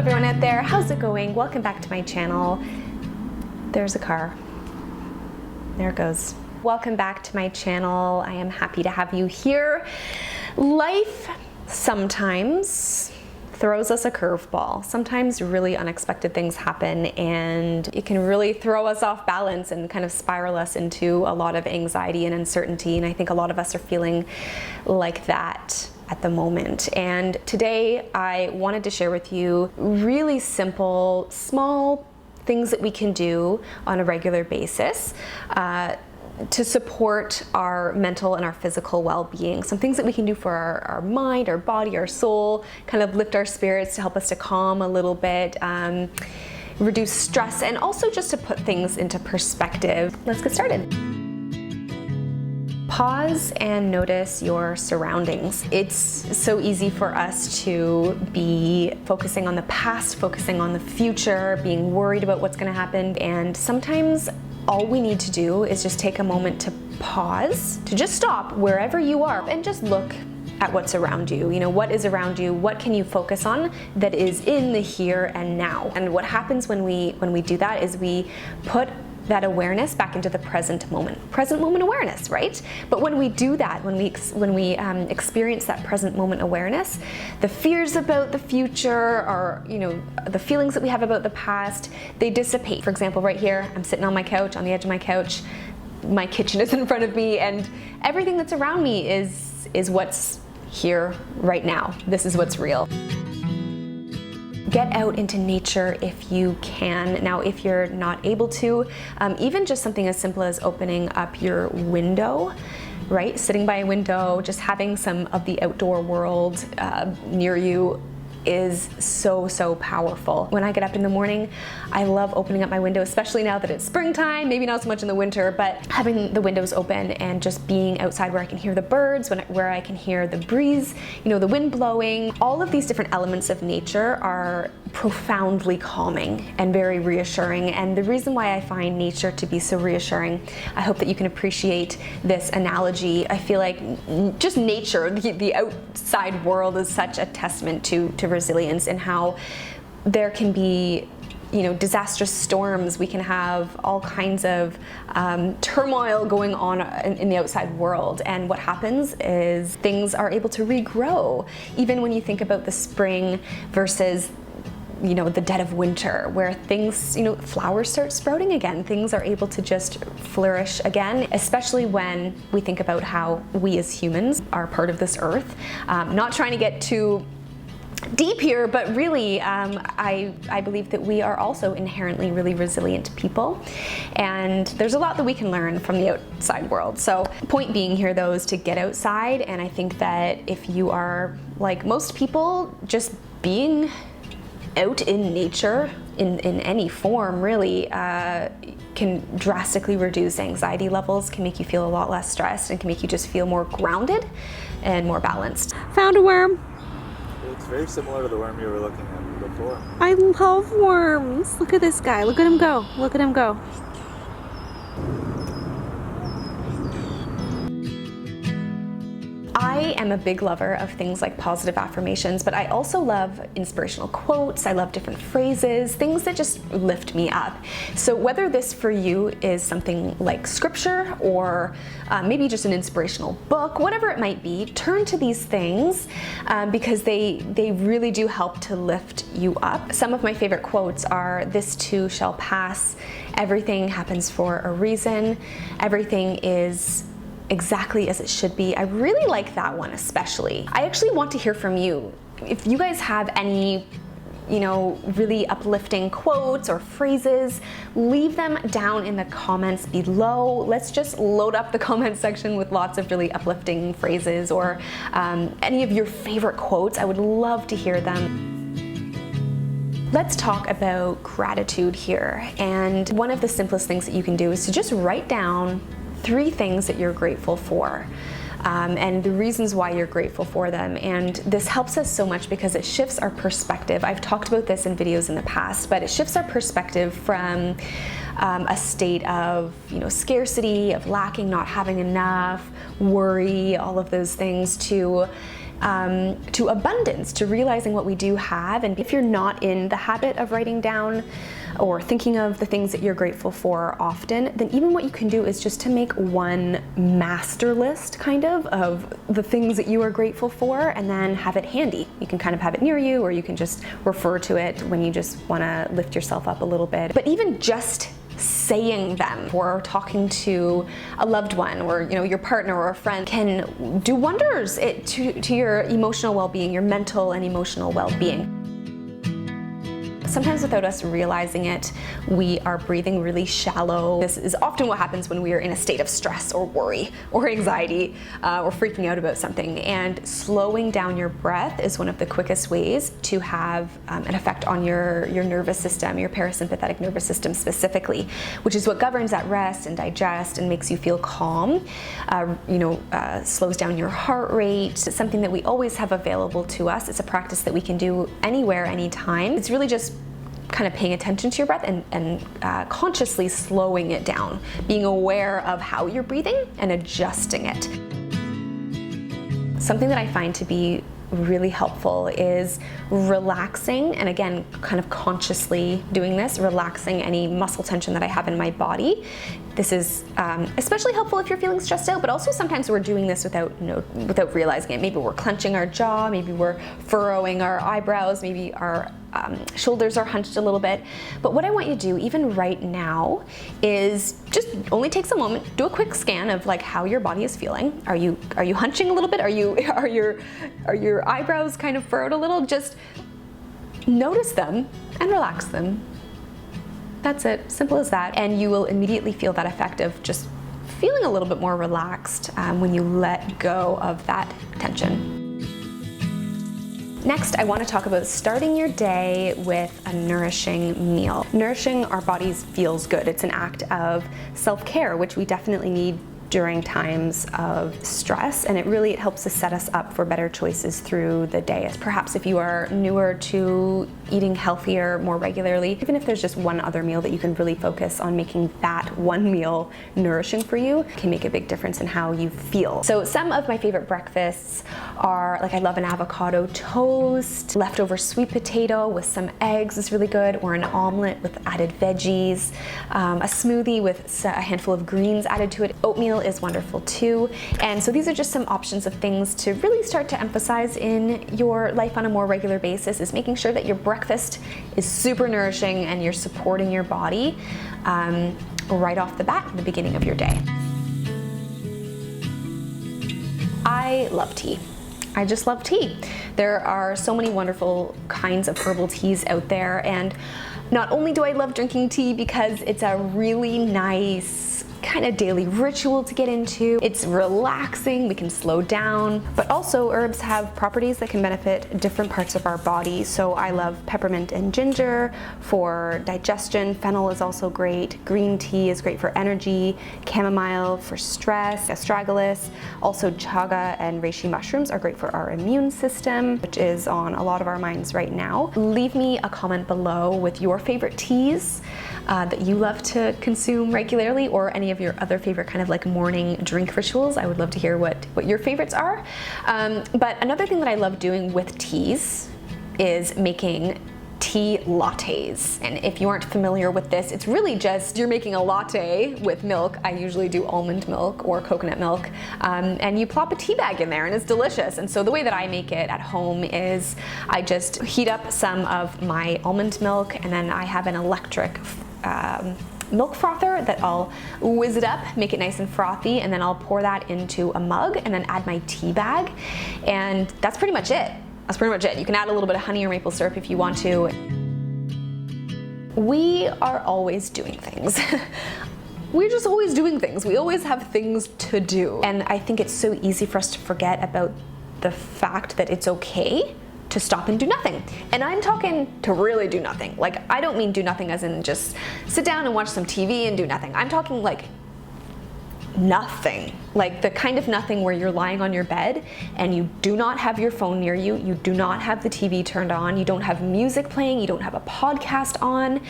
everyone out there, how's it going? Welcome back to my channel. There's a car. There it goes. Welcome back to my channel. I am happy to have you here. Life sometimes throws us a curveball. Sometimes really unexpected things happen and it can really throw us off balance and kind of spiral us into a lot of anxiety and uncertainty. And I think a lot of us are feeling like that at the moment. And today I wanted to share with you really simple, small things that we can do on a regular basis to support our mental and our physical well-being. Some things that we can do for our mind, our body, our soul, kind of lift our spirits to help us to calm a little bit, reduce stress, and also just to put things into perspective. Let's get started. Pause and notice your surroundings. It's so easy for us to be focusing on the past, focusing on the future, being worried about what's going to happen, and sometimes all we need to do is just take a moment to pause, to just stop wherever you are and just look at what's around you. You know, what is around you? What can you focus on that is in the here and now? And what happens when we do that is we put that awareness back into the present moment awareness, right? But when we do that, when we experience that present moment awareness, the fears about the future, or the feelings that we have about the past, they dissipate. For example, right here, I'm sitting on my couch, on the edge of my couch. My kitchen is in front of me, and everything that's around me is what's here right now. This is what's real. Get out into nature if you can. Now, if you're not able to, even just something as simple as opening up your window, right? Sitting by a window, just having some of the outdoor world near you is so powerful. When I get up in the morning, I love opening up my window, especially now that it's springtime, maybe not so much in the winter, but having the windows open and just being outside where I can hear the birds, where I can hear the breeze, the wind blowing. All of these different elements of nature are profoundly calming and very reassuring. And the reason why I find nature to be so reassuring, I hope that you can appreciate this analogy. I feel like just nature, the outside world, is such a testament to resilience, and how there can be disastrous storms. We can have all kinds of turmoil going on in the outside world, and what happens is things are able to regrow. Even when you think about the spring versus the dead of winter, where things, flowers start sprouting again, things are able to just flourish again, especially when we think about how we as humans are part of this earth. Not trying to get too deep here, but really I believe that we are also inherently really resilient people, and there's a lot that we can learn from the outside world. So point being here though is to get outside, and I think that if you are like most people, just being out in nature in any form really can drastically reduce anxiety levels, can make you feel a lot less stressed, and can make you just feel more grounded and more balanced. Found a worm. It's very similar to the worm you were looking at before. I love worms. Look at this guy. Look at him go. Look at him go. I am a big lover of things like positive affirmations, but I also love inspirational quotes. I love different phrases, things that just lift me up. So whether this for you is something like scripture or maybe just an inspirational book, whatever it might be, turn to these things because they really do help to lift you up. Some of my favorite quotes are, "This too shall pass. Everything happens for a reason. Everything is exactly as it should be." I really like that one especially. I actually want to hear from you. If you guys have any really uplifting quotes or phrases, leave them down in the comments below. Let's just load up the comment section with lots of really uplifting phrases, or any of your favorite quotes. I would love to hear them. Let's talk about gratitude here. And one of the simplest things that you can do is to just write down 3 things that you're grateful for, and the reasons why you're grateful for them. And this helps us so much because it shifts our perspective. I've talked about this in videos in the past, but it shifts our perspective from a state of scarcity, of lacking, not having enough, worry, all of those things, to to abundance, to realizing what we do have. And if you're not in the habit of writing down or thinking of the things that you're grateful for often, then even what you can do is just to make one master list kind of the things that you are grateful for, and then have it handy. You can kind of have it near you, or you can just refer to it when you just want to lift yourself up a little bit. But even just saying them or talking to a loved one, or your partner or a friend, can do wonders to your emotional well-being, your mental and emotional well-being. Sometimes without us realizing it, we are breathing really shallow. This is often what happens when we are in a state of stress or worry or anxiety or freaking out about something. And slowing down your breath is one of the quickest ways to have an effect on your nervous system, your parasympathetic nervous system specifically, which is what governs that rest and digest and makes you feel calm. Slows down your heart rate. It's something that we always have available to us. It's a practice that we can do anywhere, anytime. It's really just kind of paying attention to your breath and consciously slowing it down, being aware of how you're breathing and adjusting it. Something that I find to be really helpful is relaxing, and again, kind of consciously doing this, relaxing any muscle tension that I have in my body. This is especially helpful if you're feeling stressed out, but also sometimes we're doing this without realizing it. Maybe we're clenching our jaw, maybe we're furrowing our eyebrows, maybe our shoulders are hunched a little bit. But what I want you to do, even right now, is just only takes a moment, do a quick scan of like how your body is feeling. Are you hunching a little bit? Are your eyebrows kind of furrowed a little? Just notice them and relax them. That's it, simple as that. And you will immediately feel that effect of just feeling a little bit more relaxed when you let go of that tension. Next, I want to talk about starting your day with a nourishing meal. Nourishing our bodies feels good. It's an act of self-care, which we definitely need during times of stress, and it helps to set us up for better choices through the day. Perhaps if you are newer to eating healthier more regularly, even if there's just one other meal that you can really focus on making that one meal nourishing for you, can make a big difference in how you feel. So some of my favorite breakfasts are, like, I love an avocado toast, leftover sweet potato with some eggs is really good, or an omelet with added veggies, a smoothie with a handful of greens added to it. Oatmeal is wonderful too. And so these are just some options of things to really start to emphasize in your life on a more regular basis, is making sure that your breakfast is super nourishing and you're supporting your body right off the bat at the beginning of your day. I love tea. I just love tea. There are so many wonderful kinds of herbal teas out there, and not only do I love drinking tea because it's a really nice kind of daily ritual to get into, it's relaxing, we can slow down, but also herbs have properties that can benefit different parts of our body. So I love peppermint and ginger for digestion. Fennel is also great. Green tea is great for energy. Chamomile for stress. Astragalus. Also chaga and reishi mushrooms are great for our immune system, which is on a lot of our minds right now. Leave me a comment below with your favorite teas that you love to consume regularly, or any of your other favorite kind of like morning drink rituals. I would love to hear what your favorites are. But another thing that I love doing with teas is making tea lattes. And if you aren't familiar with this, it's really just you're making a latte with milk. I usually do almond milk or coconut milk, and you plop a tea bag in there and it's delicious. And so the way that I make it at home is I just heat up some of my almond milk, and then I have an electric milk frother that I'll whiz it up, make it nice and frothy, and then I'll pour that into a mug and then add my tea bag. And that's pretty much it. You can add a little bit of honey or maple syrup if you want to. We are always doing things. We're just always doing things. We always have things to do. And I think it's so easy for us to forget about the fact that it's okay to stop and do nothing. And I'm talking to really do nothing. Like, I don't mean do nothing as in just sit down and watch some TV and do nothing. I'm talking like nothing. Like the kind of nothing where you're lying on your bed and you do not have your phone near you, you do not have the TV turned on, you don't have music playing, you don't have a podcast on,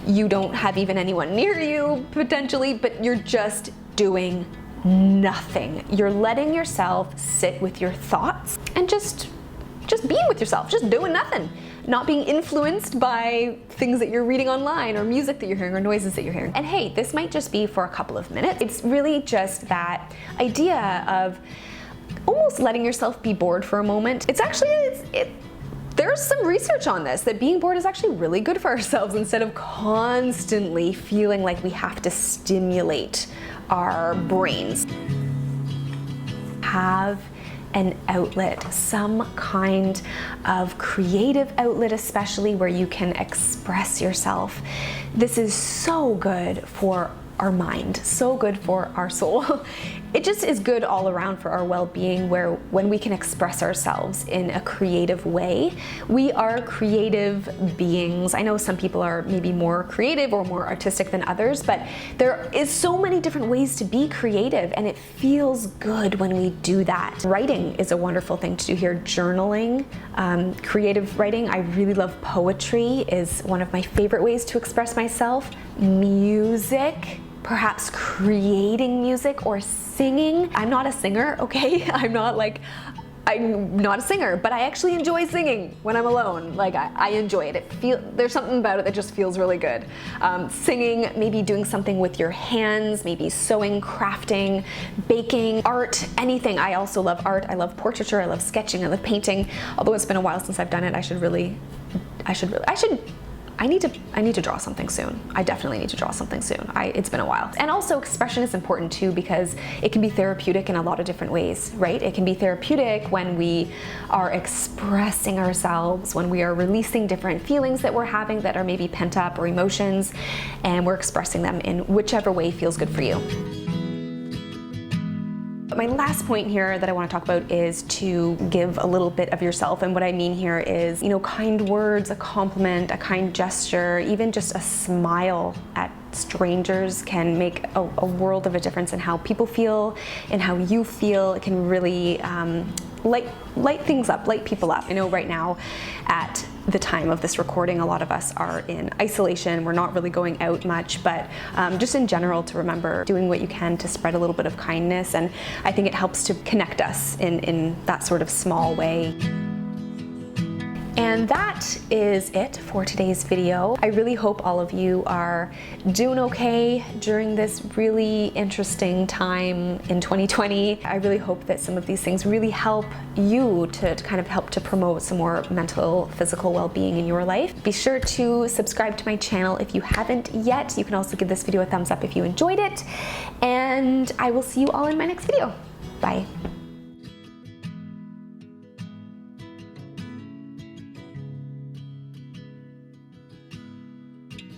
you don't have even anyone near you potentially, but you're just doing nothing. You're letting yourself sit with your thoughts and just being with yourself, just doing nothing. Not being influenced by things that you're reading online or music that you're hearing or noises that you're hearing. And hey, this might just be for a couple of minutes. It's really just that idea of almost letting yourself be bored for a moment. It's actually, there's some research on this, that being bored is actually really good for ourselves instead of constantly feeling like we have to stimulate our brains. Have an outlet, some kind of creative outlet, especially where you can express yourself. This is so good for our mind, so good for our soul. It just is good all around for our well-being, where when we can express ourselves in a creative way. We are creative beings. I know some people are maybe more creative or more artistic than others, but there is so many different ways to be creative, and it feels good when we do that. Writing is a wonderful thing to do here. Journaling, creative writing. I really love poetry, is one of my favorite ways to express myself. Music, perhaps creating music or singing. I'm not a singer, okay? I'm not a singer, but I actually enjoy singing when I'm alone. Like, I enjoy it. There's something about it that just feels really good. Singing, maybe doing something with your hands, maybe sewing, crafting, baking, art, anything. I also love art. I love portraiture. I love sketching. I love painting. Although it's been a while since I've done it, I need to draw something soon. I definitely need to draw something soon. It's been a while. And also, expression is important too, because it can be therapeutic in a lot of different ways, right? It can be therapeutic when we are expressing ourselves, when we are releasing different feelings that we're having that are maybe pent up, or emotions, and we're expressing them in whichever way feels good for you. My last point here that I want to talk about is to give a little bit of yourself. And what I mean here is, kind words, a compliment, a kind gesture, even just a smile at strangers can make a world of a difference in how people feel and how you feel. It can really light things up, light people up. I know right now, at the time of this recording, a lot of us are in isolation. We're not really going out much, but just in general, to remember doing what you can to spread a little bit of kindness. And I think it helps to connect us in that sort of small way. And that is it for today's video. I really hope all of you are doing okay during this really interesting time in 2020. I really hope that some of these things really help you to kind of help to promote some more mental, physical well-being in your life. Be sure to subscribe to my channel if you haven't yet. You can also give this video a thumbs up if you enjoyed it. And I will see you all in my next video. Bye.